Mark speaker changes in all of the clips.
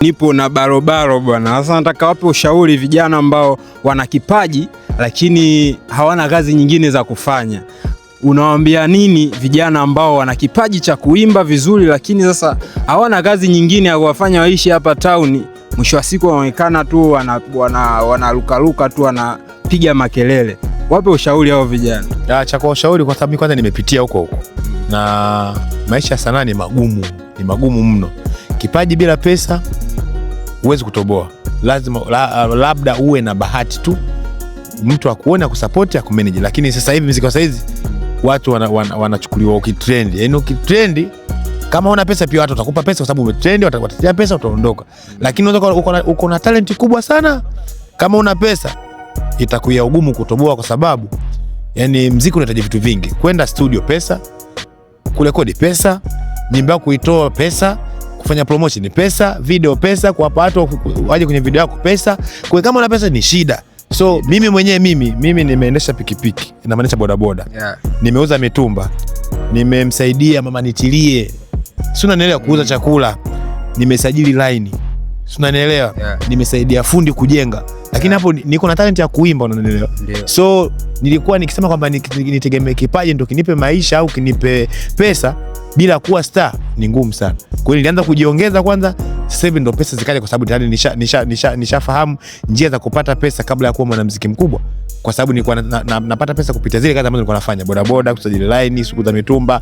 Speaker 1: Nipo na Barobaro bwana. Sasa nataka wape ushauri vijana ambao wana kipaji lakini hawana kazi nyingine za kufanya. Unawaambia nini vijana ambao wana kipaji cha kuimba vizuri lakini sasa hawana kazi nyingine ya kuwafanya waishi hapa town? Mwisho wa siku wanaonekana tu wanarukaruka tu, wanapiga makelele. Wape ushauri hao vijana.
Speaker 2: Cha kwa ushauri, kwa sababu kwanza nimepitia huko na maisha sana ni magumu mno. Kipaji bila pesa huwezi kutoboa. Lazima labda uwe na bahati tu, mtu akuone akusupport akumanage. Lakini sasa hivi muziki wa sasa hizi watu wanachukuliwa ukitrend. Yaani ukitrend, kama una pesa pia watu watakupa pesa kwa sababu umetrend, watakupatia pesa utaondoka. Lakini unaweza uko na talent kubwa sana, kama una pesa itakuwa ugumu kutoboa, kwa sababu yani muziki unahitaji vitu vingi. Kwenda studio pesa, kurekodi pesa, nyimbo yako kuitoa pesa, kufanya promotion pesa, video pesa, kuwapa watu waje kwenye video yako pesa. Kwa kama una pesa ni shida. So mimi mwenyewe mimi nimeendesha pikipiki, inamaanisha bodaboda. Yeah. Nimeuza mitumba. Nimemsaidia mama nitilie. Si unanielewa, kuuza chakula. Nimesajili line. Si unanielewa? Yeah. Nimesaidia fundi kujenga. Lakini hapo niko na talent ya kuimba, unanielewa? So nilikuwa nikisema kwamba nitegemee kipaji ndio kinipe maisha au kinipe pesa bila kuwa star ni ngumu sana. Kwa hiyo nilianza kujiongeza kwanza, sasa hivi ndio pesa zikaja, kwa sababu tayari nishafahamu njia za kupata pesa kabla ya kuwa mwanamuziki mkubwa. Kwa sababu nilikuwa napata pesa kupitia zile kazi ambazo nilikuwa nafanya, bodaboda, kusajili line, siku za mitumba,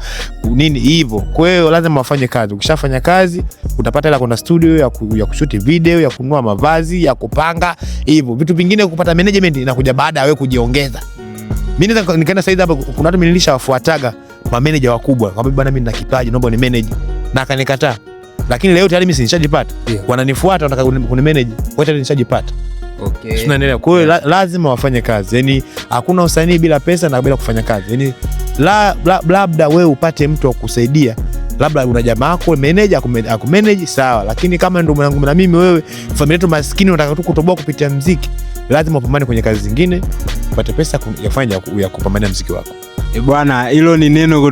Speaker 2: nini hivyo. Kwa hiyo lazima wafanye kazi. Ukishafanya kazi utapata hela kwenda studio ya kushoot video, ya kununua mavazi, ya kupanga hivyo. Vitu vingine kupata management inakuja baada ya wewe kujiongeza. Mimi nikaenda sasa hivi hapa, kuna watu nilishawafuataga ma manager wakubwa, kwa bwana mimi nina kipaji naomba ni manage, na akanikataa. Lakini leo tayari mimi nishajipata. Yeah. Wananifuata wanataka kuni manage, wote nishajipata. Okay. Tunaendelea. Kwa hiyo lazima wafanye kazi. Yaani hakuna usanii bila pesa na bila kufanya kazi. Yaani labda wewe upate mtu wa kusaidia. Labda una jamaa yako manager akumanage sawa, lakini kama ndio mwanangu na mimi wewe familia yetu maskini unataka tu kutoboa kupitia muziki, lazima upambane kwenye kazi zingine upate pesa ya kufanya ya kupambania muziki wako.
Speaker 1: Bwana, hilo ni neno